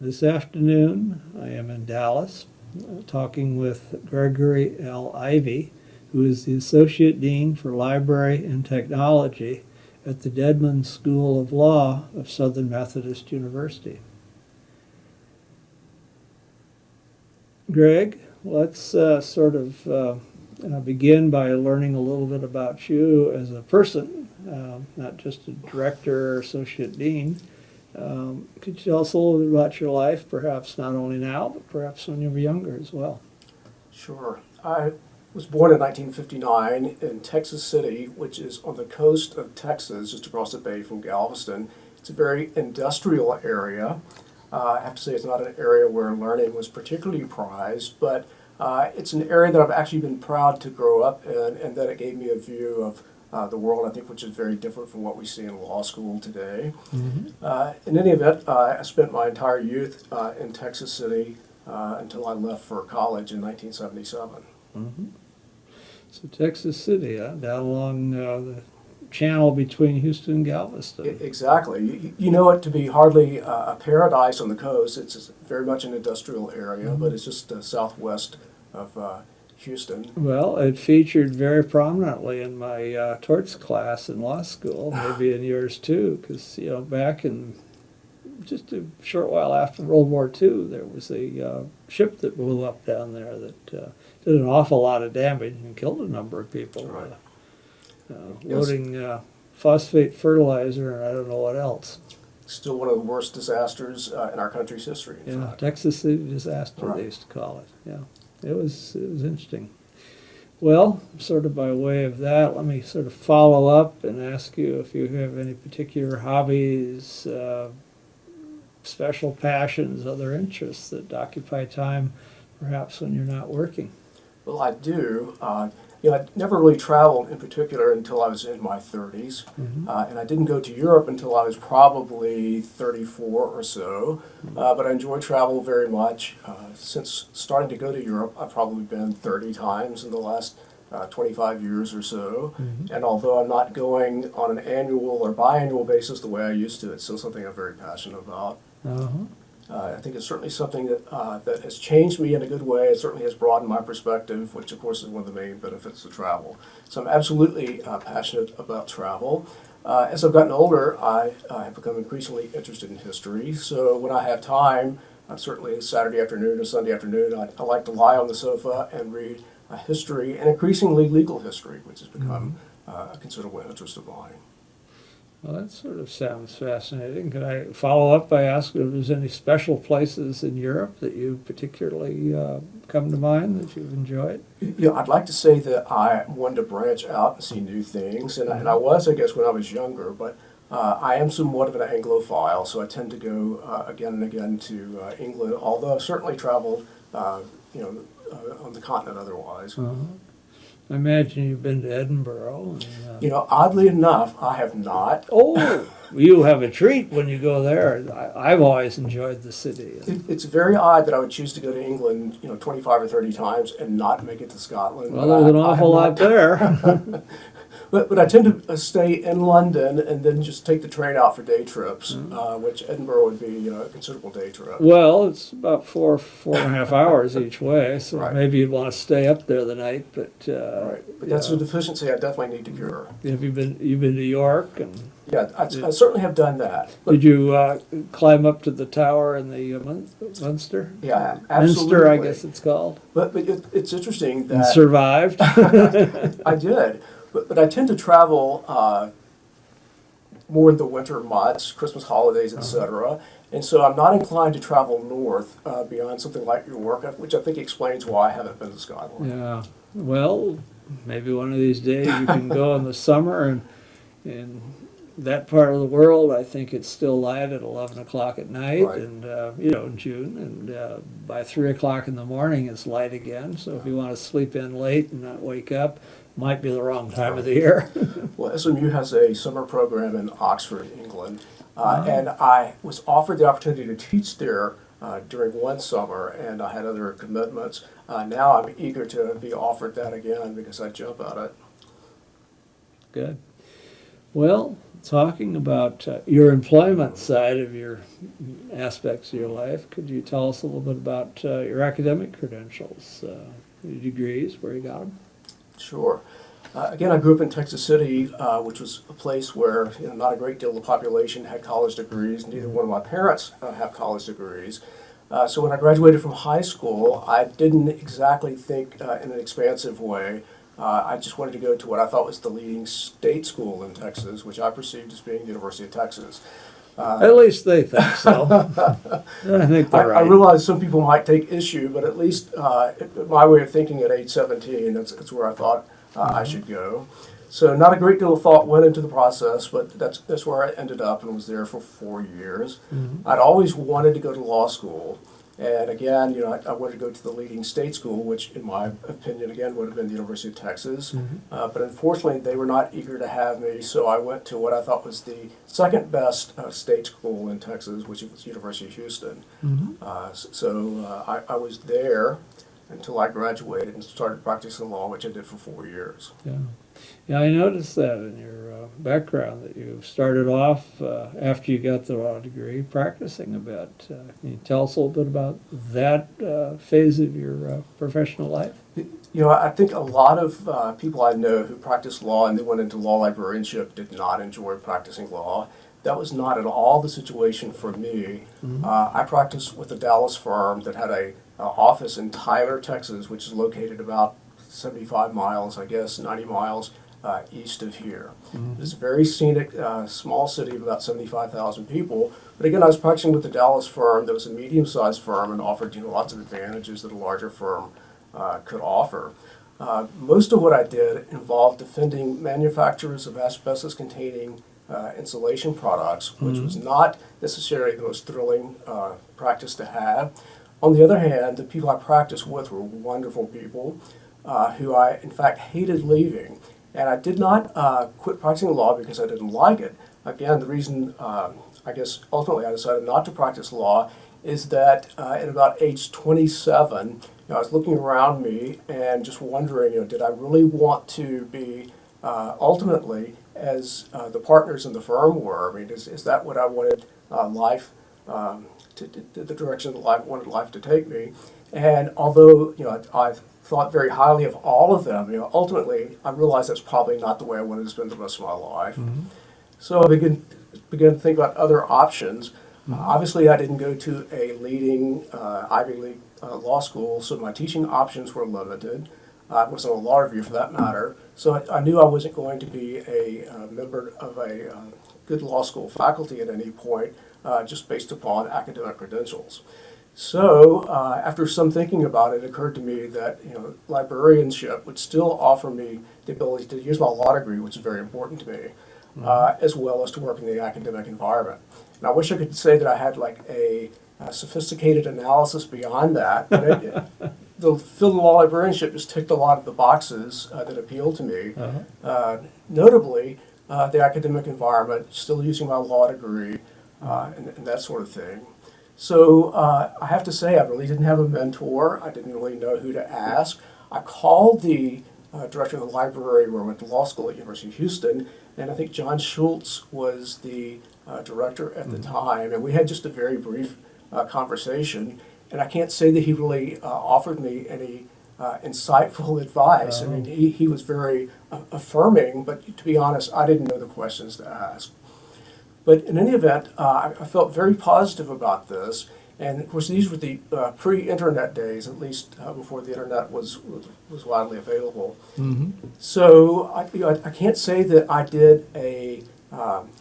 This afternoon, I am in Dallas talking with Gregory L Ivy, who is the Associate Dean for Library and Technology at the Dedman School of Law of Southern Methodist University. Greg, let's begin by learning a little bit about you as a person, not just a director or associate dean. Could you tell us a little bit about your life, perhaps not only now, but perhaps when you were younger as well? Sure. I was born in 1959 in Texas City, which is on the coast of Texas, just across the bay from Galveston. It's a very industrial area. I have to say it's not an area where learning was particularly prized, but it's an area that I've actually been proud to grow up in, and that it gave me a view of the world, I think, which is very different from what we see in law school today. Mm-hmm. In any event, I spent my entire youth in Texas City until I left for college in 1977. Mm-hmm. So Texas City, down along the channel between Houston and Galveston. Exactly. You know it to be hardly a paradise on the coast. It's very much an industrial area, mm-hmm. but it's just southwest of Houston. Well, it featured very prominently in my torts class in law school, maybe in yours too, because back in just a short while after World War II, there was a ship that blew up down there that did an awful lot of damage and killed a number of people. Right. Loading phosphate fertilizer and I don't know what else. Still one of the worst disasters in our country's history. Yeah, Texas City disaster, right. They used to call it. Yeah, it was interesting. Well, sort of by way of that, let me sort of follow up and ask you if you have any particular hobbies, special passions, other interests that occupy time, perhaps when you're not working. Well, I do. I never really traveled in particular until I was in my 30s, mm-hmm. And I didn't go to Europe until I was probably 34 or so, mm-hmm. But I enjoy travel very much. Since starting to go to Europe, I've probably been 30 times in the last 25 years or so, mm-hmm. and although I'm not going on an annual or biannual basis the way I used to, it's still something I'm very passionate about. Uh-huh. I think it's certainly something that has changed me in a good way. It certainly has broadened my perspective, which of course is one of the main benefits of travel. So I'm absolutely passionate about travel. As I've gotten older, I have become increasingly interested in history. So when I have time, certainly Saturday afternoon or Sunday afternoon, I like to lie on the sofa and read history, and increasingly legal history, which has become a considerable interest of mine. Well, that sort of sounds fascinating. Could I follow up by asking if there's any special places in Europe that you particularly come to mind that you've enjoyed? Yeah, I'd like to say that I wanted to branch out and see new things, and I was, I guess, when I was younger, but I am somewhat of an Anglophile, so I tend to go again and again to England, although I've certainly traveled, on the continent otherwise. Uh-huh. I imagine you've been to Edinburgh. And, oddly enough, I have not. Oh, you have a treat when you go there. I've always enjoyed the city. It's very odd that I would choose to go to England, 25 or 30 times and not make it to Scotland. Well, there's an awful lot there. But I tend to stay in London and then just take the train out for day trips, which Edinburgh would be, a considerable day trip. Well, it's about four and a half hours each way, so right. Maybe you'd want to stay up there the night. But right, but that's a deficiency I definitely need to cure. Have you've been to York and? Yeah, I certainly have done that. Did you climb up to the tower in the Munster? Yeah, absolutely. Minster, I guess it's called. But it's interesting that and survived. I did. But I tend to travel more in the winter months, Christmas holidays, etc. And so I'm not inclined to travel north beyond something like York, which I think explains why I haven't been to Scotland. Yeah. Well, maybe one of these days you can go in the summer, and in that part of the world, I think it's still light at 11 o'clock at night, right. And in June, and by 3 o'clock in the morning it's light again. So if you want to sleep in late and not wake up, might be the wrong time of the year. Well, SMU has a summer program in Oxford, England, and I was offered the opportunity to teach there during one summer, and I had other commitments. Now I'm eager to be offered that again because I jump at it. Good. Well, talking about your employment side of your aspects of your life, could you tell us a little bit about your academic credentials, your degrees, where you got them? Sure. Again, I grew up in Texas City, which was a place where not a great deal of the population had college degrees. Neither one of my parents have college degrees. So when I graduated from high school, I didn't exactly think in an expansive way. I just wanted to go to what I thought was the leading state school in Texas, which I perceived as being the University of Texas. At least they think so. I think they're I right. realize some people might take issue, but at least my way of thinking at age 17, that's where I thought I should go. So not a great deal of thought went into the process, but that's where I ended up and was there for 4 years. I'd always wanted to go to law school. And again, I wanted to go to the leading state school, which in my opinion, again, would have been the University of Texas. But unfortunately, they were not eager to have me, so I went to what I thought was the second best state school in Texas, which was University of Houston. I was there until I graduated and started practicing law, which I did for 4 years. Yeah. Yeah, I noticed that in your background that you started off after you got the law degree practicing a bit. Can you tell us a little bit about that phase of your professional life? I think a lot of people I know who practiced law and then went into law librarianship did not enjoy practicing law. That was not at all the situation for me. I practiced with a Dallas firm that had a office in Tyler, Texas, which is located about 75 miles, I guess, 90 miles east of here. It's a very scenic, small city of about 75,000 people. But again, I was practicing with the Dallas firm that was a medium-sized firm and offered lots of advantages that a larger firm could offer. Most of what I did involved defending manufacturers of asbestos-containing insulation products, which was not necessarily the most thrilling practice to have. On the other hand, the people I practiced with were wonderful people who I, in fact, hated leaving. And I did not quit practicing law because I didn't like it. Again, the reason, I guess, ultimately I decided not to practice law is that at about age 27, I was looking around me and just wondering, did I really want to be ultimately as the partners in the firm were? I mean, is that what I wanted life the direction that life wanted life to take me? And although I've thought very highly of all of them, ultimately I realized that's probably not the way I wanted to spend the rest of my life. So I began to think about other options. Obviously, I didn't go to a leading Ivy League law school, so my teaching options were limited. I wasn't a law review for that matter, so I knew I wasn't going to be a member of a good law school faculty at any point, just based upon academic credentials. So after some thinking about it, it occurred to me that librarianship would still offer me the ability to use my law degree, which is very important to me, as well as to work in the academic environment. And I wish I could say that I had like a sophisticated analysis beyond that, but the field of law librarianship just ticked a lot of the boxes that appealed to me. Notably, the academic environment, still using my law degree, and that sort of thing. So I have to say, I really didn't have a mentor. I didn't really know who to ask. I called the director of the library where I went to law school at University of Houston, and I think John Schultz was the director at the time, and we had just a very brief conversation. And I can't say that he really offered me any insightful advice. I mean, he was very affirming, but to be honest, I didn't know the questions to ask. But in any event, I felt very positive about this. And of course, these were the pre-internet days, at least before the internet was widely available. So I can't say that I did a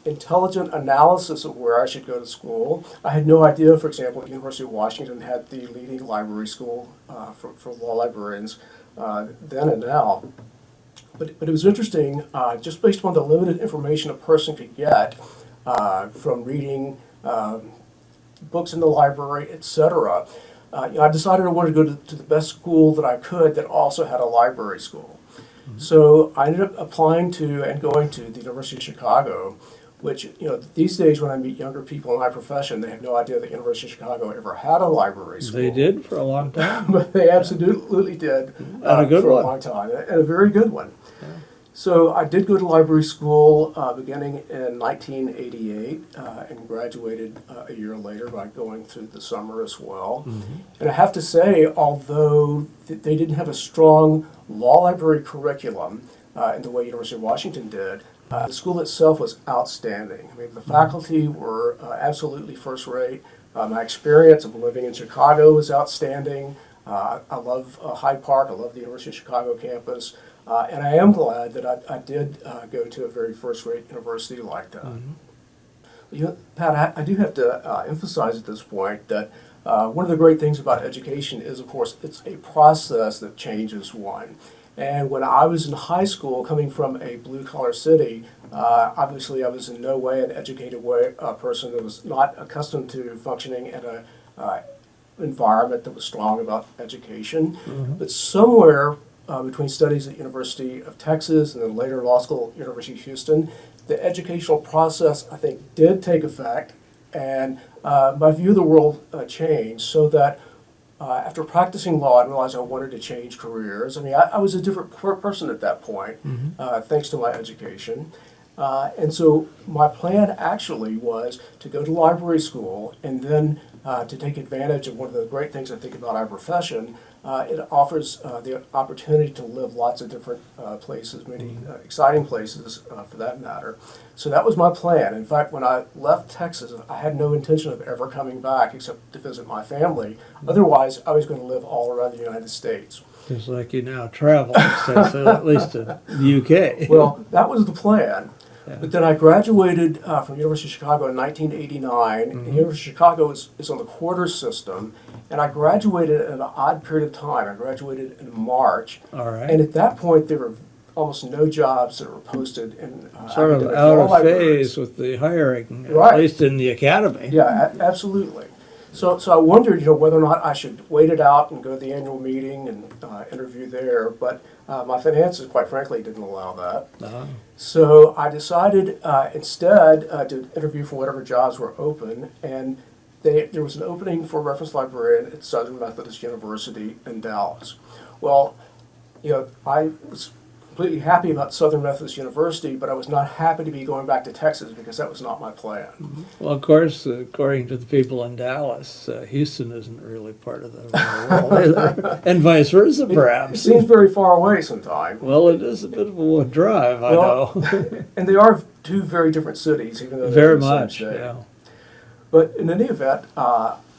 intelligent analysis of where I should go to school. I had no idea, for example, the University of Washington had the leading library school for law librarians then and now. But it was interesting, just based upon the limited information a person could get from reading books in the library, etc. I decided I wanted to go to the best school that I could that also had a library school. So I ended up applying to and going to the University of Chicago, which, these days when I meet younger people in my profession, they have no idea that University of Chicago ever had a library school. They did for a long time. But they absolutely did And a good for one. a long time, and a very good one. Yeah. So I did go to library school beginning in 1988 and graduated a year later by going through the summer as well. And I have to say, although they didn't have a strong law library curriculum in the way University of Washington did, the school itself was outstanding. I mean, the faculty were absolutely first rate. My experience of living in Chicago was outstanding. I love Hyde Park. I love the University of Chicago campus. And I am glad that I did go to a very first-rate university like that. You know, Pat, I do have to emphasize at this point that one of the great things about education is, of course, it's a process that changes one. And when I was in high school, coming from a blue-collar city, obviously I was in no way an educated person that was not accustomed to functioning in a environment that was strong about education. But somewhere between studies at University of Texas and then later law school at University of Houston, the educational process, I think, did take effect, and my view of the world changed so that after practicing law, I realized I wanted to change careers. I mean, I was a different person at that point, thanks to my education. And so my plan actually was to go to library school and then to take advantage of one of the great things I think about our profession. It offers the opportunity to live lots of different places, many exciting places for that matter. So that was my plan. In fact, when I left Texas, I had no intention of ever coming back except to visit my family. Otherwise, I was going to live all around the United States. Just like you now travel, so at least to the UK. Well, that was the plan. Yeah. But then I graduated from University of Chicago in 1989. And University of Chicago is on the quarter system. And I graduated at an odd period of time. I graduated in March. All right. And at that point, there were almost no jobs that were posted in Sort of academic out law of libraries. phase with the hiring, Right. at least in the academy. Yeah, absolutely. So I wondered, whether or not I should wait it out and go to the annual meeting and interview there. But my finances, quite frankly, didn't allow that. Uh-huh. So I decided instead to interview for whatever jobs were open, and there was an opening for a reference librarian at Southern Methodist University in Dallas. Well, I was completely happy about Southern Methodist University, but I was not happy to be going back to Texas because that was not my plan. Well, of course, according to the people in Dallas, Houston isn't really part of the real world either, and vice versa, It perhaps. seems very far away sometimes. Well, it is a bit of a drive, I know. And they are two very different cities, even though they're Very in the same much, state. yeah. But in any event,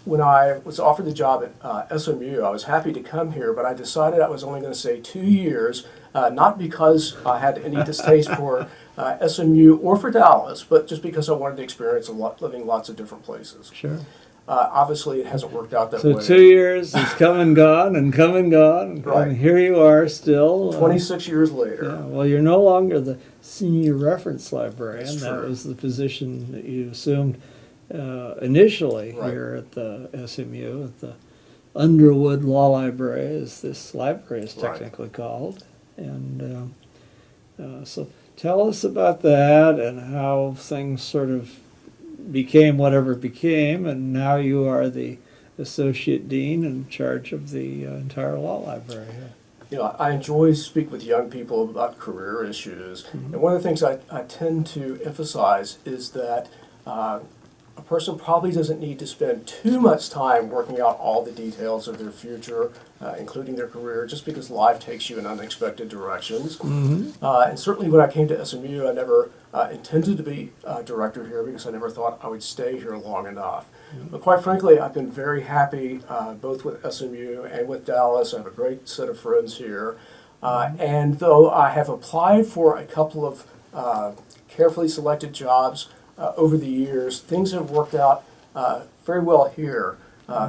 when I was offered the job at SMU, I was happy to come here, but I decided I was only going to stay 2 years, not because I had any distaste for SMU or for Dallas, but just because I wanted to experience living lots of different places. Sure. Obviously, it hasn't worked out that So way. 2 years has come and gone and come and gone, Right. and here you are still. 26 years later. Yeah, well, you're no longer the senior reference librarian. That's That true. was the position that you assumed initially Right. here at the SMU, at the Underwood Law Library, as this library is Right. technically called. And so tell us about that and how things sort of became whatever became, and now you are the associate dean in charge of the entire law library here. I enjoy speaking with young people about career issues. And one of the things I tend to emphasize is that a person probably doesn't need to spend too much time working out all the details of their future, including their career, just because life takes you in unexpected directions. And certainly when I came to SMU, I never intended to be a director here because I never thought I would stay here long enough. But quite frankly, I've been very happy both with SMU and with Dallas. I have a great set of friends here. And though I have applied for a couple of carefully selected jobs over the years, things have worked out very well here,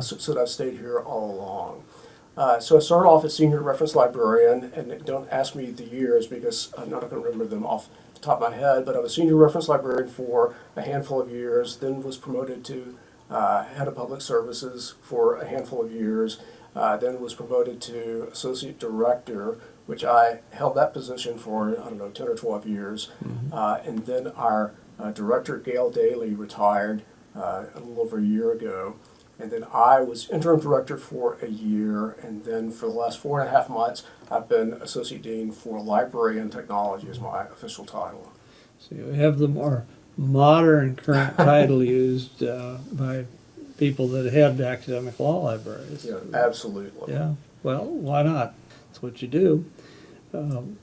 so that I've stayed here all along. So I started off as senior reference librarian, and don't ask me the years because I'm not going to remember them off the top of my head, but I was senior reference librarian for a handful of years, then was promoted to head of public services for a handful of years, then was promoted to associate director, which I held that position for, 10 or 12 years. And then our director, Gail Daly, retired a little over a year ago. and then I was interim director for a year, and then for the last 4.5 months, I've been associate dean for library and technology as my official title. So you have the more modern current title used by people that had academic law libraries. Yeah, absolutely. Yeah, well, why not? That's what you do.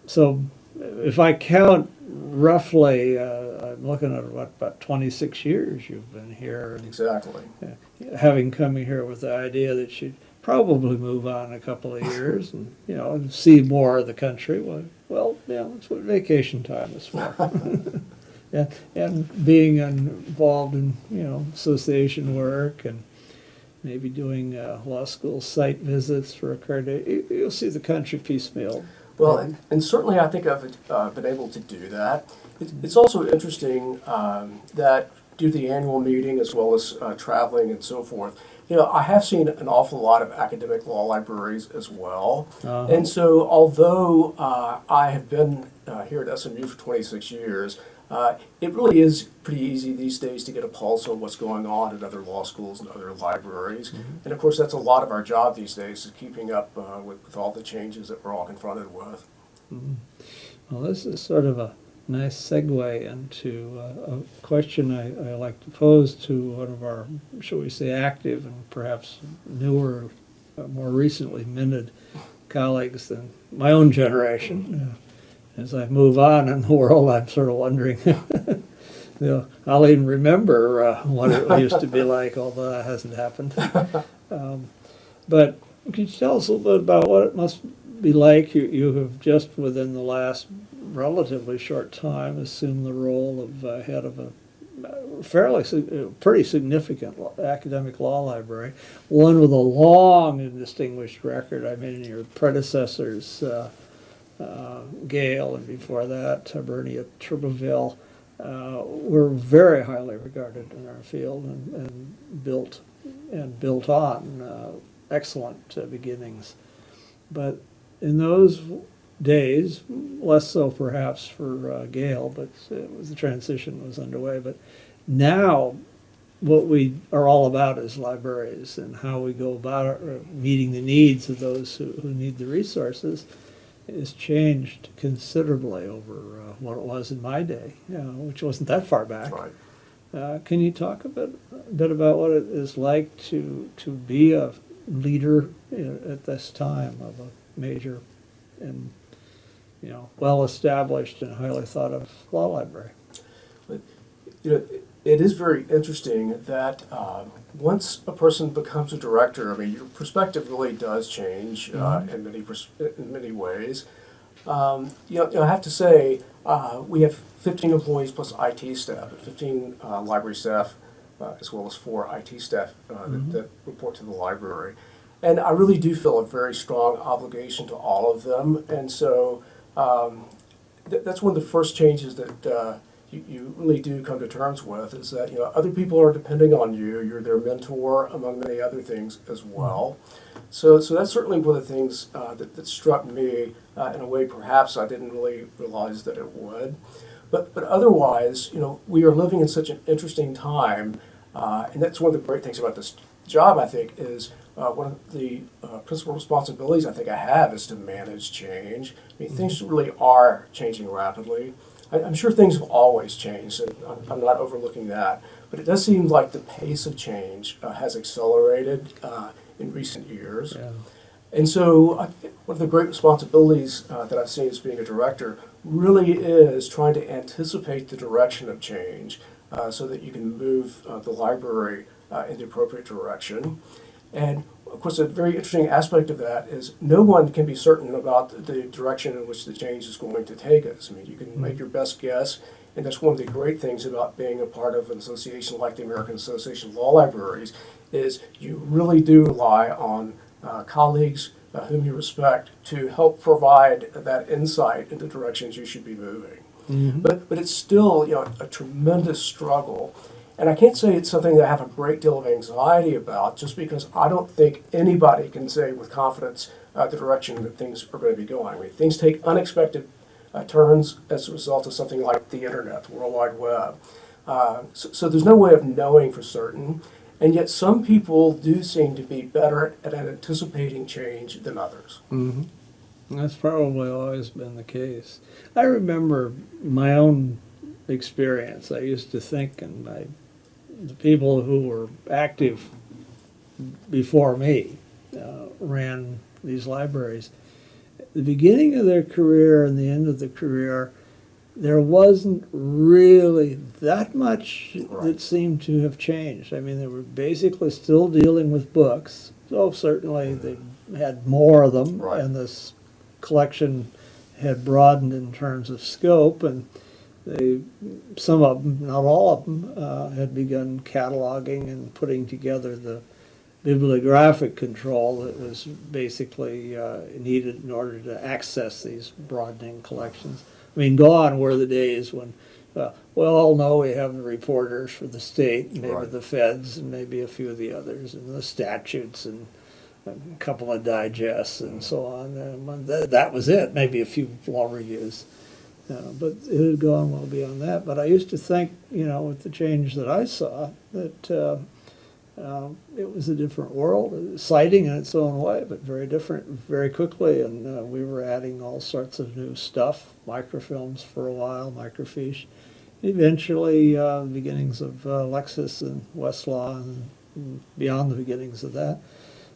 So if I count roughly, I'm looking at what, about 26 years you've been here. And, Exactly. having come here with the idea that you'd probably move on in a couple of years and, see more of the country. Well, yeah, that's what vacation time is for. Yeah, and being involved in, association work and maybe doing law school site visits for a credit. You'll see the country piecemeal. Well, and certainly I think I've been able to do that. It's also interesting that due to the annual meeting as well as traveling and so forth, I have seen an awful lot of academic law libraries as well. And so although I have been here at SMU for 26 years, it really is pretty easy these days to get a pulse on what's going on at other law schools and other libraries. And of course, that's a lot of our job these days, is keeping up with all the changes that we're all confronted with. Well, this is sort of a nice segue into a question I like to pose to one of our, shall we say, active and perhaps newer, more recently minted colleagues than my own generation. As I move on in the world, I'm sort of wondering, I'll even remember what it used to be like, although that hasn't happened. But can you tell us a little bit about what it must be like? You have just within the last relatively short time assumed the role of head of a pretty significant academic law library, one with a long and distinguished record. I mean, your predecessors, Gale, and before that, Bernie Tuberville, were very highly regarded in our field and built on excellent beginnings. But in those days, less so perhaps for Gale, but the transition was underway. But now, what we are all about as libraries and how we go about meeting the needs of those who need the resources has changed considerably over what it was in my day, which wasn't that far back. Right. Can you talk a bit about what it is like to be a leader at this time of a major and well-established and highly thought of law library? It is very interesting that once a person becomes a director, I mean, your perspective really does change in many ways. I have to say, we have 15 employees plus IT staff, 15 library staff, as well as 4 IT staff that report to the library. And I really do feel a very strong obligation to all of them. And so that's one of the first changes that you really do come to terms with, is that other people are depending on you. You're their mentor, among many other things as well. So that's certainly one of the things that struck me in a way perhaps I didn't really realize that it would. But otherwise, we are living in such an interesting time, and that's one of the great things about this job, I think, is one of the principal responsibilities I think I have is to manage change. I mean, things really are changing rapidly. I'm sure things have always changed, and I'm not overlooking that. But it does seem like the pace of change has accelerated in recent years. Yeah. And so one of the great responsibilities that I've seen as being a director really is trying to anticipate the direction of change so that you can move the library in the appropriate direction. And of course, a very interesting aspect of that is no one can be certain about the direction in which the change is going to take us. I mean, you can make your best guess, and that's one of the great things about being a part of an association like the American Association of Law Libraries, is you really do rely on colleagues whom you respect to help provide that insight into directions you should be moving. But it's still a tremendous struggle. And I can't say it's something that I have a great deal of anxiety about, just because I don't think anybody can say with confidence the direction that things are going to be going. I mean, things take unexpected turns as a result of something like the internet, the World Wide Web. So there's no way of knowing for certain. And yet some people do seem to be better at anticipating change than others. Hmm. That's probably always been the case. I remember my own experience. I used to think, and the people who were active before me ran these libraries. At the beginning of their career and the end of the career, there wasn't really that much Right. that seemed to have changed. I mean, they were basically still dealing with books, so certainly they had more of them, Right. and this collection had broadened in terms of scope, and they, some of them, not all of them, had begun cataloging and putting together the bibliographic control that was basically needed in order to access these broadening collections. I mean, gone were the days when, we all know we have the reporters for the state, maybe Right. the feds, and maybe a few of the others, and the statutes, and a couple of digests, and so on. And that was it, maybe a few law reviews. But it had gone well beyond that. But I used to think, with the change that I saw, that it was a different world, exciting in its own way, but very different very quickly. And we were adding all sorts of new stuff, microfilms for a while, microfiche. Eventually, beginnings of Lexis and Westlaw, and beyond the beginnings of that.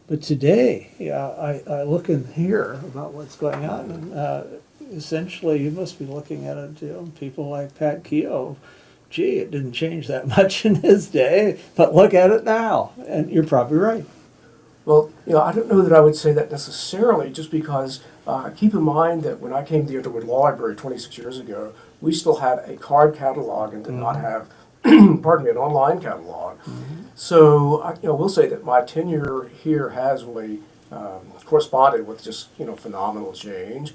But today, I look in here about what's going on, and essentially you must be looking at it, people like Pat Keogh. Gee, it didn't change that much in his day, but look at it now, and you're probably right. Well, I don't know that I would say that necessarily, just because keep in mind that when I came to the Underwood Law Library 26 years ago, we still had a card catalog and did not have, pardon me, an online catalog. So, I will say that my tenure here has really corresponded with just, phenomenal change.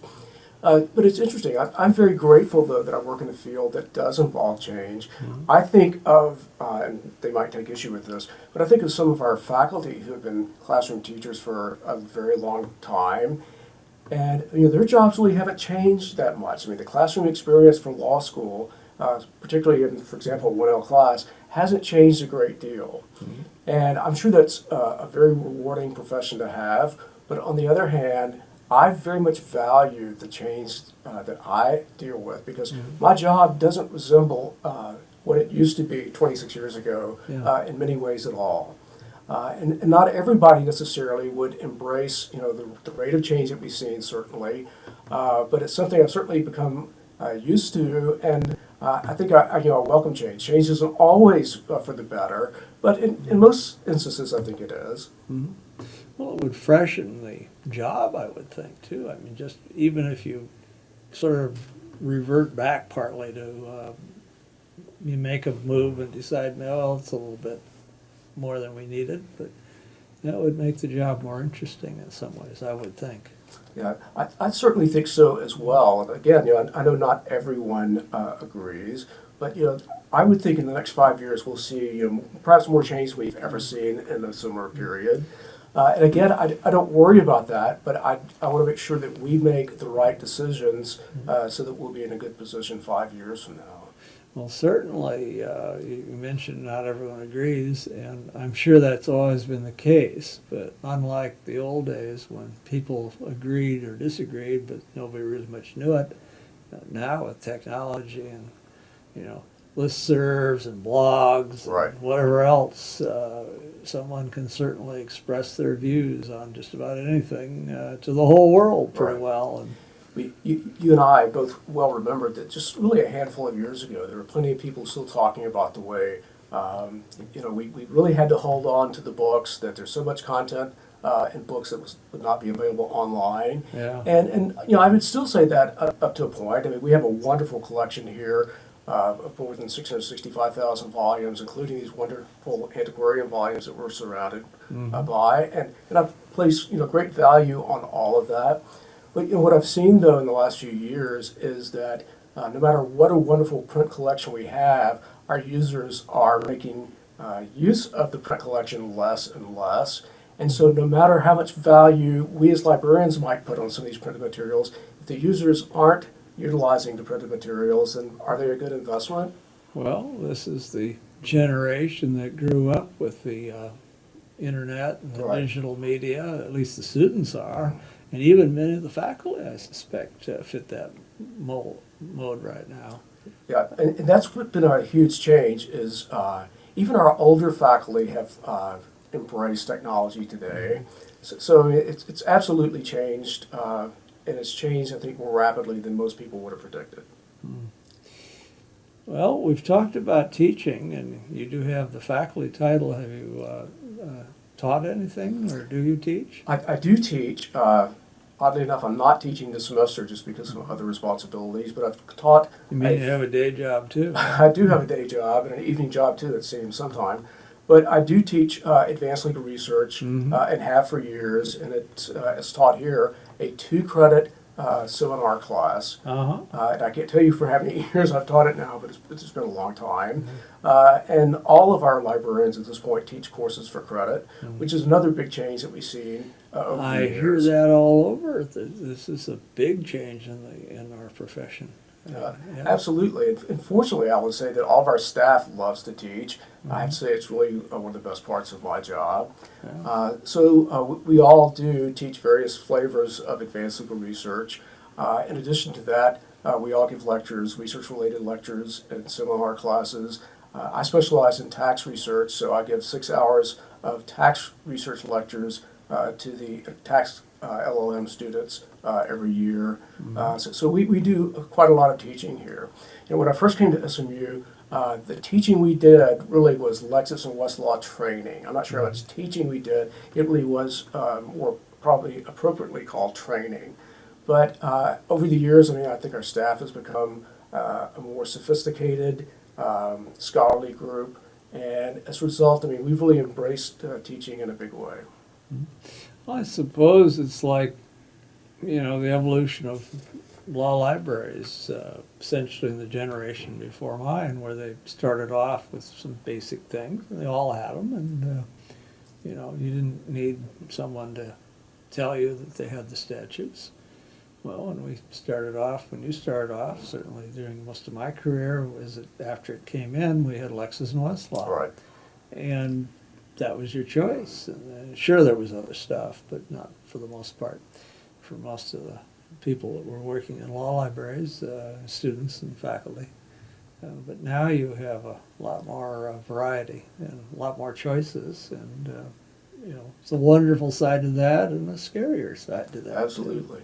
But it's interesting. I'm very grateful, though, that I work in a field that does involve change. I think of, and they might take issue with this, but I think of some of our faculty who have been classroom teachers for a very long time. And their jobs really haven't changed that much. I mean, the classroom experience for law school, particularly in, for example, 1L class, hasn't changed a great deal. And I'm sure that's a very rewarding profession to have. But on the other hand, I very much value the change that I deal with, because my job doesn't resemble what it used to be 26 years ago in many ways at all. And not everybody necessarily would embrace, the rate of change that we've seen, certainly, but it's something I've certainly become used to, and I think I welcome change. Change isn't always for the better, but in most instances, I think it is. Mm-hmm. Well, it would freshen the job, I would think, too. I mean, just even if you sort of revert back partly to, you make a move and decide, no, it's a little bit more than we needed, but that would make the job more interesting in some ways, I would think. Yeah, I certainly think so as well. And again, I know not everyone agrees, but I would think in the next 5 years we'll see perhaps more change than we've ever seen in a similar period. And again, I don't worry about that, but I want to make sure that we make the right decisions so that we'll be in a good position 5 years from now. Well, certainly, you mentioned not everyone agrees, and I'm sure that's always been the case. But unlike the old days when people agreed or disagreed, but nobody really much knew it, now with technology and, listservs and blogs Right. and whatever else, someone can certainly express their views on just about anything to the whole world pretty Right. well. And You and I both well remembered that just really a handful of years ago, there were plenty of people still talking about the way, we really had to hold on to the books, that there's so much content in books that would not be available online. Yeah. And I would still say that up to a point. I mean, we have a wonderful collection here of more than 665,000 volumes, including these wonderful antiquarian volumes that we're surrounded by. And I've placed, great value on all of that. But what I've seen, though, in the last few years is that no matter what a wonderful print collection we have, our users are making use of the print collection less and less. And so no matter how much value we as librarians might put on some of these printed materials, if the users aren't utilizing the printed materials, then are they a good investment? Well, this is the generation that grew up with the internet and the Right. digital media, at least the students are, and even many of the faculty, I suspect, fit that mode right now. Yeah, and that's what been a huge change is even our older faculty have embraced technology today. So it's absolutely changed, and it's changed, I think, more rapidly than most people would have predicted. Well, we've talked about teaching, and you do have the faculty title. Have you taught anything, or do you teach? I do teach. Oddly enough, I'm not teaching this semester just because of other responsibilities, but I've taught. You mean you have a day job too? I do have a day job and an evening job too that seems sometime. But I do teach advanced legal research and have for years, and it's taught here a 2-credit seminar class. And I can't tell you for how many years I've taught it now, but it's been a long time. And all of our librarians at this point teach courses for credit, which is another big change that we've seen over I the hear years. that all over. This is a big change in our profession. Yeah. Absolutely. And fortunately, I would say that all of our staff loves to teach. I have to say it's really one of the best parts of my job. So we all do teach various flavors of advanced legal research. In addition to that, we all give lectures, research-related lectures and seminar classes. I specialize in tax research, so I give 6 hours of tax research lectures to the tax LLM students every year. So we do quite a lot of teaching here. And when I first came to SMU, the teaching we did really was Lexis and Westlaw training. I'm not sure how much teaching we did. It really was more probably appropriately called training. But over the years, I think our staff has become a more sophisticated, scholarly group. And as a result, we've really embraced teaching in a big way. Well, I suppose it's like, the evolution of law libraries, essentially in the generation before mine, where they started off with some basic things. They all had them, and, you didn't need someone to tell you that they had the statutes. Well, when you started off, certainly during most of my career, after it came in, we had Lexis and Westlaw. Right. And that was your choice. And sure, there was other stuff, but not for the most part. For most of the people that were working in law libraries, students and faculty. But now you have a lot more variety and a lot more choices, and it's a wonderful side to that and a scarier side to that. Absolutely.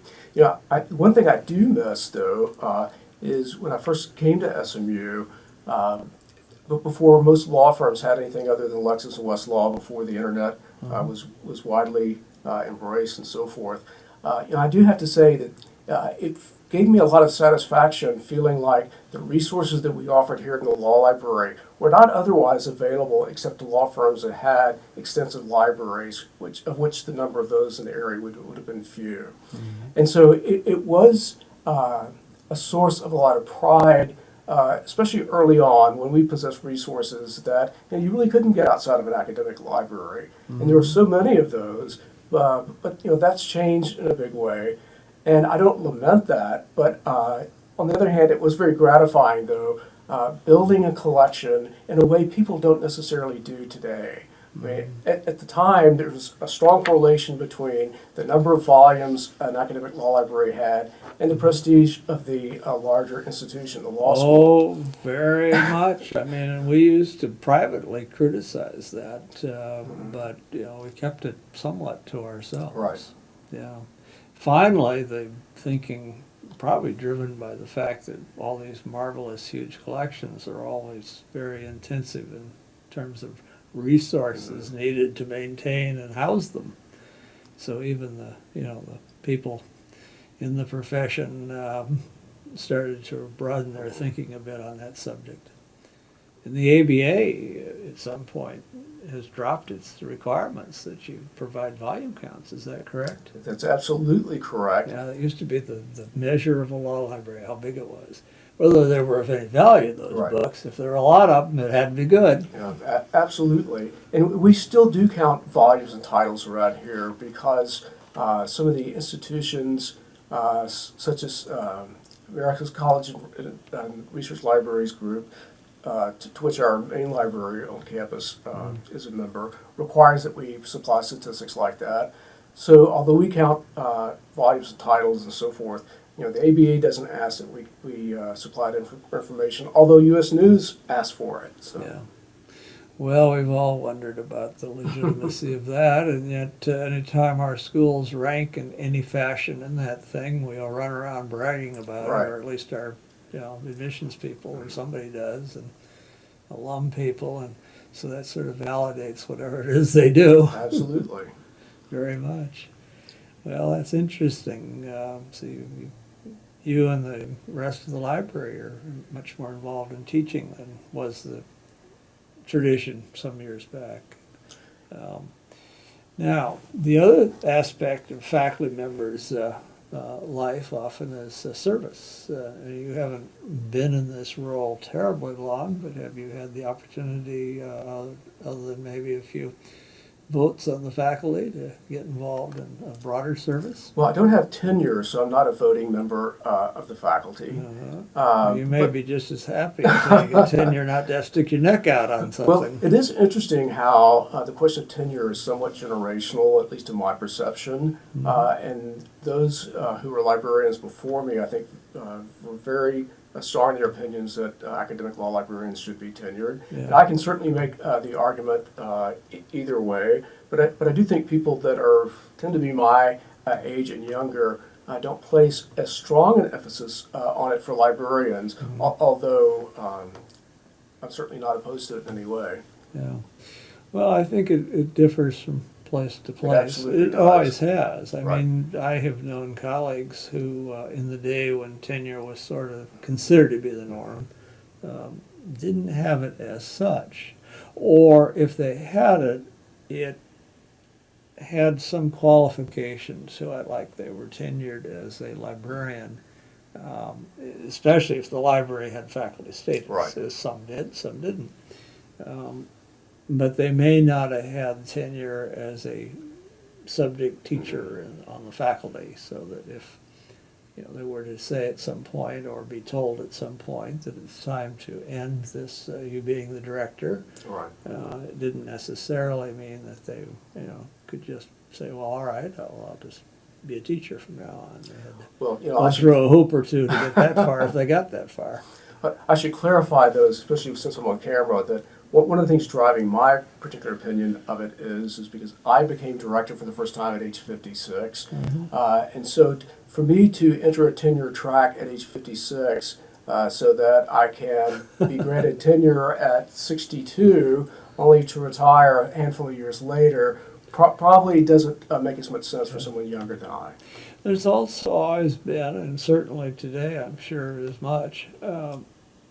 One thing I do miss, though, is when I first came to SMU, but before most law firms had anything other than Lexis and Westlaw, before the internet was widely embraced and so forth, I do have to say that it gave me a lot of satisfaction feeling like the resources that we offered here in the law library were not otherwise available except to law firms that had extensive libraries, of which the number of those in the area would have been few. And so it was a source of a lot of pride, especially early on when we possessed resources that you really couldn't get outside of an academic library. And there were so many of those, but that's changed in a big way. And I don't lament that, but on the other hand, it was very gratifying, though, building a collection in a way people don't necessarily do today. At the time, there was a strong correlation between the number of volumes an academic law library had and the prestige of the larger institution, the law school. Oh, very much. We used to privately criticize that, but we kept it somewhat to ourselves. Right. Yeah. Finally, the thinking, probably driven by the fact that all these marvelous, huge collections are always very intensive in terms of resources needed to maintain and house them. So even the people in the profession started to broaden their thinking a bit on that subject. And the ABA at some point has dropped its requirements that you provide volume counts. Is that correct? That's absolutely correct. Yeah, that used to be the measure of a law library, how big it was. Whether they were of any value, those books. If there were a lot of them, it had to be good. Absolutely. And we still do count volumes and titles around here because some of the institutions, such as America's College and Research Libraries Group, to which our main library on campus is a member, requires that we supply statistics like that. So although we count volumes of titles and so forth, the ABA doesn't ask that we supply that information, although U.S. News asks for it. So. Yeah. Well, we've all wondered about the legitimacy of that, and yet anytime our schools rank in any fashion in that thing, we all run around bragging about Right. it, or at least our admissions people, or somebody does, and alum people, and so that sort of validates whatever it is they do. Absolutely. Very much. Well, that's interesting. So you and the rest of the library are much more involved in teaching than was the tradition some years back. Now, the other aspect of faculty members' life often is service. You haven't been in this role terribly long, but have you had the opportunity, other than maybe a few votes on the faculty, to get involved in a broader service? Well, I don't have tenure, so I'm not a voting member of the faculty. You may be just as happy until you get tenure, not to have to stick your neck out on something. Well, it is interesting how the question of tenure is somewhat generational, at least in my perception. And those who were librarians before me, I think, were very strong in their opinions that academic law librarians should be tenured. Yeah. And I can certainly make the argument either way, but I do think people that tend to be my age and younger don't place as strong an emphasis on it for librarians, although I'm certainly not opposed to it in any way. Yeah. Well, I think it differs from place to place. absolutely It does. always has. I Right. mean, I have known colleagues who, in the day when tenure was sort of considered to be the norm, didn't have it as such. Or if they had it, it had some qualification to it, like they were tenured as a librarian, especially if the library had faculty status. Right. Some did, some didn't. But they may not have had tenure as a subject teacher on the faculty, so that if they were to say at some point or be told at some point that it's time to end this, you being the director, Right. it didn't necessarily mean that they could just say, well, all right, I'll just be a teacher from now on. They had to Well, go through a hoop or two to get that far, if they got that far. I should clarify those, especially since I'm on camera, that one of the things driving my particular opinion of it is because I became director for the first time at age 56. And so for me to enter a tenure track at age 56 so that I can be granted tenure at 62 only to retire a handful of years later probably doesn't make as much sense for someone younger than I. There's also always been, and certainly today I'm sure as much,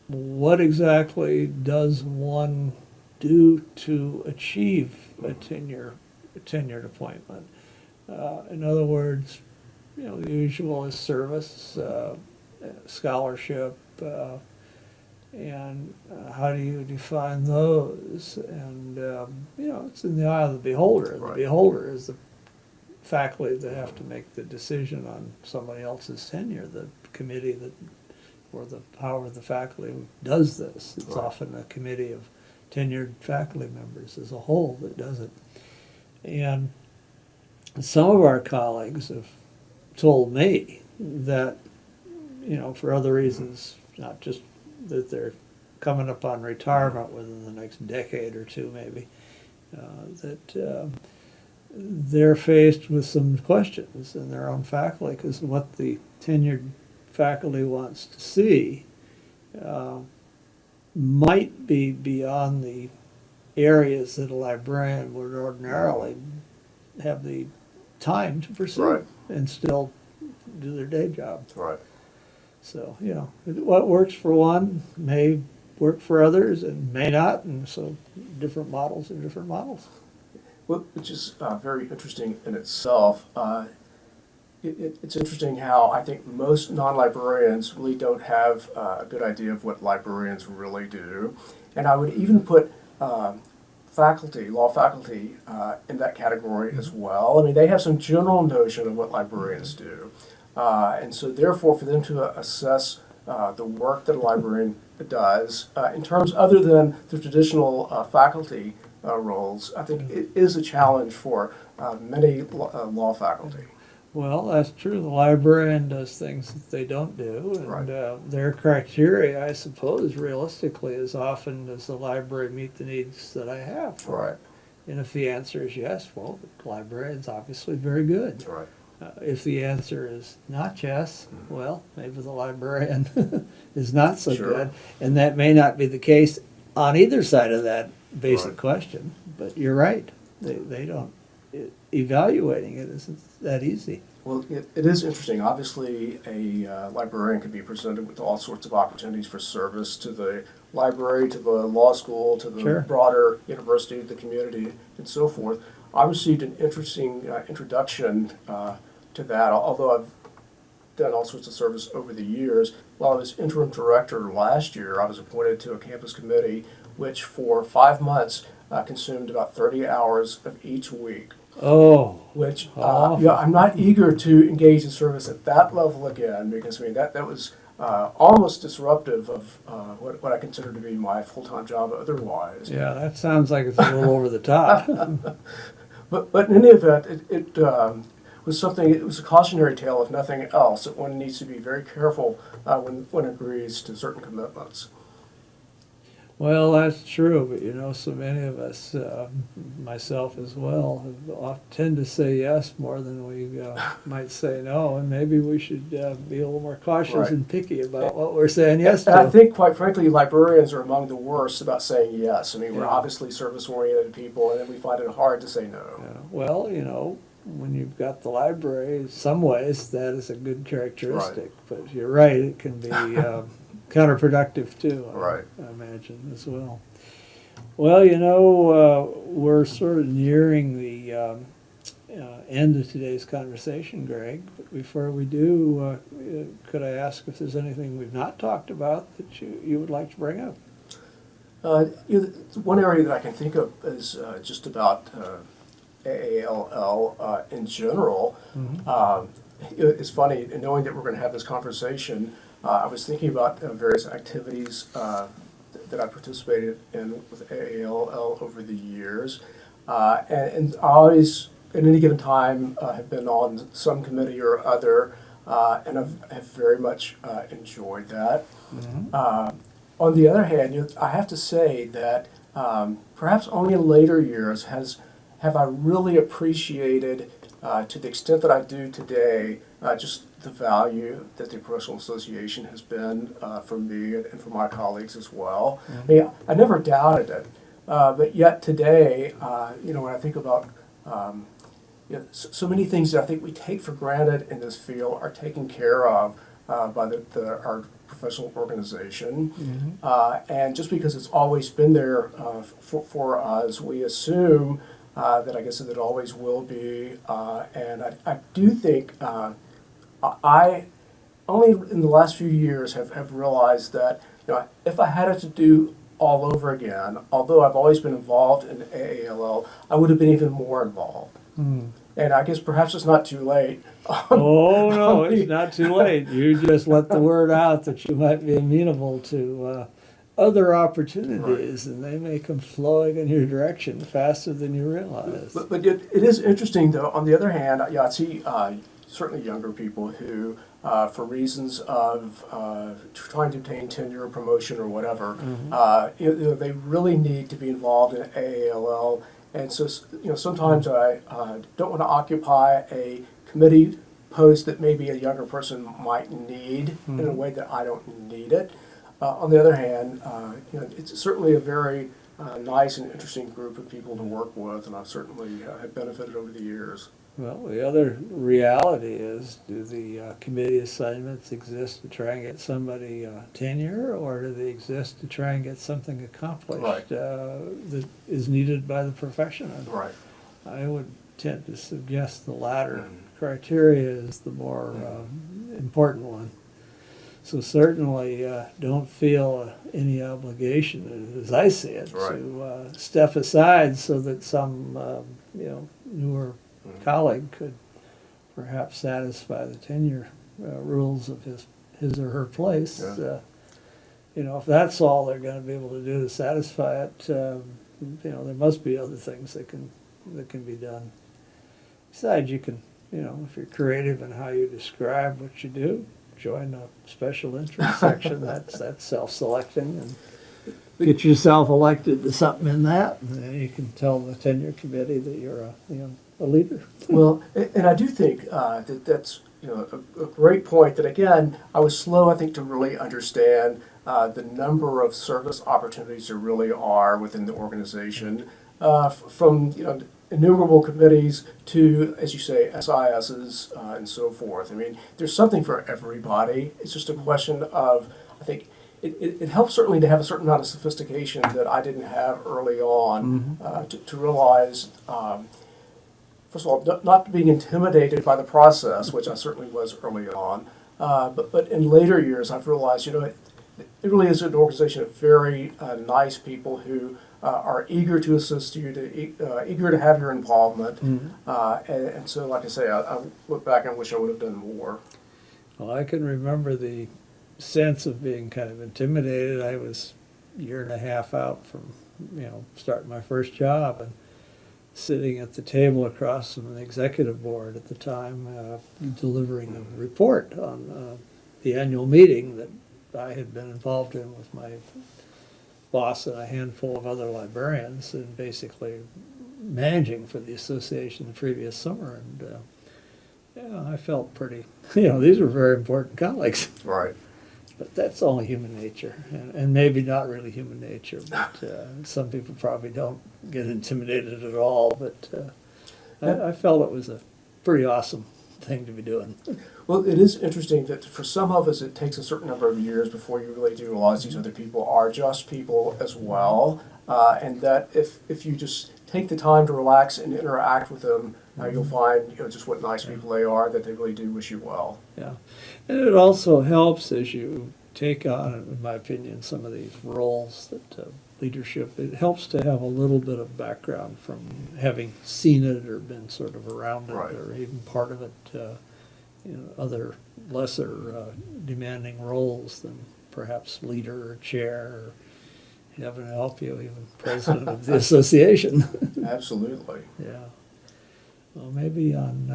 what exactly does one do to achieve a tenured appointment? In other words, the usual is service, scholarship, and how do you define those? And it's in the eye of the beholder. Right. The beholder is the faculty that have to make the decision on somebody else's tenure, the committee that, or the power of the faculty who does this. It's Right. often a committee of tenured faculty members as a whole that does it. And some of our colleagues have told me that, for other reasons, not just that they're coming up on retirement within the next decade or two maybe, that they're faced with some questions in their own faculty, because what the tenured faculty wants to see might be beyond the areas that a librarian would ordinarily have the time to pursue Right. and still do their day job. Right. So, what works for one may work for others and may not, and so different models are different models. Well, which is very interesting in itself. It's interesting how I think most non-librarians really don't have a good idea of what librarians really do. And I would even put faculty, law faculty, in that category as well. I mean, they have some general notion of what librarians do. And so therefore, for them to assess the work that a librarian does in terms other than the traditional faculty roles. I think it is a challenge for many law faculty. Well, that's true. The librarian does things that they don't do, and Right. their criteria, I suppose, realistically, is often does the library meet the needs that I have for Right. it? And if the answer is yes, well, the librarian's obviously very good. Right. If the answer is not yes, well, maybe the librarian is not so Sure. good, and that may not be the case on either side of that basic Right. question. But you're right; they don't. Evaluating it isn't that easy. Well, it is interesting. Obviously, a librarian can be presented with all sorts of opportunities for service to the library, to the law school, to the Sure. broader university, the community, and so forth. I received an interesting introduction to that, although I've done all sorts of service over the years. While I was interim director last year, I was appointed to a campus committee which for 5 months consumed about 30 hours of each week. Oh, Which awful. yeah, I'm not eager to engage in service at that level again, because I mean that was almost disruptive of what I consider to be my full-time job otherwise. Yeah, that sounds like it's a little over the top. But in any event, it was something. It was a cautionary tale, if nothing else, that one needs to be very careful when one agrees to certain commitments. Well, that's true, but you know, so many of us, myself as well, tend to say yes more than we might say no, and maybe we should be a little more cautious Right. and picky about what we're saying yes And I to. think, quite frankly, librarians are among the worst about saying yes. I mean, we're Yeah. obviously service-oriented people, and then we find it hard to say no. Yeah. Well, you know, when you've got the library, in some ways that is a good characteristic, but you're right, it can be counterproductive too, Right. I imagine, as well. Well, you know, we're sort of nearing the end of today's conversation, Greg. But before we do, could I ask if there's anything we've not talked about that you would like to bring up? One area that I can think of is just about AALL in general. It's funny, knowing that we're going to have this conversation, I was thinking about various activities that I participated in with AALL over the years. And I always, at any given time, have been on some committee or other, and have very much enjoyed that. On the other hand, I have to say that perhaps only in later years have I really appreciated, to the extent that I do today, just the value that the Professional Association has been for me and for my colleagues as well. I mean, I never doubted it, but yet today, when I think about so many things that I think we take for granted in this field are taken care of by our professional organization. And just because it's always been there for us, we assume that I guess that it always will be. And I do think I only in the last few years have realized that if I had it to do all over again, although I've always been involved in AALL, I would have been even more involved. And I guess perhaps it's not too late. Oh, no, it's not too late. You just let the word out that you might be amenable to other opportunities, and they may come flowing in your direction faster than you realize. But it is interesting, though. On the other hand, I see certainly younger people who, for reasons of trying to obtain tenure or promotion or whatever, they really need to be involved in AALL. And so, sometimes I don't want to occupy a committee post that maybe a younger person might need in a way that I don't need it. On the other hand, it's certainly a very nice and interesting group of people to work with, and I've certainly have benefited over the years. Well, the other reality is, do the committee assignments exist to try and get somebody tenure, or do they exist to try and get something accomplished Right. that is needed by the profession? And Right. I would tend to suggest the latter criteria is the more important one. So certainly don't feel any obligation, as I see it, Right. to step aside so that some newer colleague could perhaps satisfy the tenure rules of his his or her place. Yeah. You know, if that's all they're going to be able to do to satisfy it, you know, there must be other things that can be done. Besides, you can, you know, if you're creative in how you describe what you do, join a special interest section. That's self-selecting, and get yourself elected to something in that, and then you can tell the tenure committee that you're a leader. Well, and I do think that's a great point. That again, I was slow, I think, to really understand the number of service opportunities there really are within the organization, from innumerable committees to, as you say, SISs and so forth. I mean, there's something for everybody. It's just a question of, I think, it helps certainly to have a certain amount of sophistication that I didn't have early on, to realize, first of all, not being intimidated by the process, which I certainly was early on, but in later years I've realized, it really is an organization of very nice people who are eager to assist you, eager to have your involvement, and so, like I say, I look back and wish I would have done more. Well, I can remember the sense of being kind of intimidated. I was a year and a half out from, starting my first job, and sitting at the table across from the executive board at the time, delivering a report on the annual meeting that I had been involved in with my boss and a handful of other librarians, and basically managing for the association the previous summer. And I felt pretty, these were very important colleagues. Right. But that's only human nature, and maybe not really human nature, but some people probably don't get intimidated at all. But I felt it was a pretty awesome thing to be doing. Well, it is interesting that for some of us it takes a certain number of years before you really do realize these other people are just people as well, and that if you just take the time to relax and interact with them, you'll find just what nice people they are, that they really do wish you well. Yeah, and it also helps as you take on, in my opinion, some of these roles that leadership. It helps to have a little bit of background from having seen it or been sort of around it, Right. or even part of it. Other lesser demanding roles than perhaps leader or chair, or heaven help you, even president of the association. Absolutely. Yeah. Well, maybe on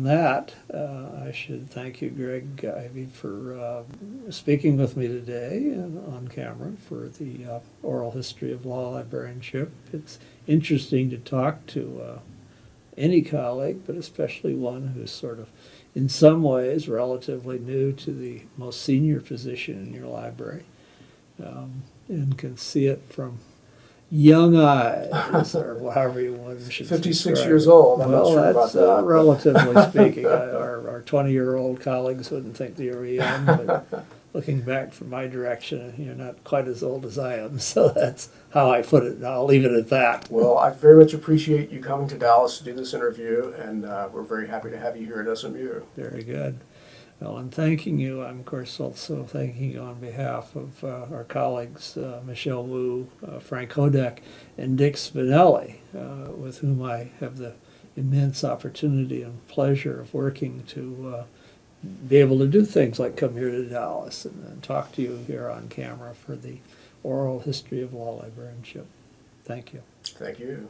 that, I should thank you, Greg Ivy, for speaking with me today and on camera for the oral history of law librarianship. It's interesting to talk to any colleague, but especially one who's sort of, in some ways, relatively new to the most senior position in your library, and can see it from young eyes, or however you want to 56 years old. I'm not sure about that. Relatively speaking. Our 20-year-old colleagues wouldn't think that you were young, but looking back from my direction, you're not quite as old as I am. So that's how I put it. I'll leave it at that. Well, I very much appreciate you coming to Dallas to do this interview, and we're very happy to have you here at SMU. Very good. Well, in thanking you, I'm, of course, also thanking you on behalf of our colleagues, Michelle Wu, Frank Hodek, and Dick Spinelli, with whom I have the immense opportunity and pleasure of working to be able to do things like come here to Dallas and talk to you here on camera for the oral history of law librarianship. Thank you. Thank you.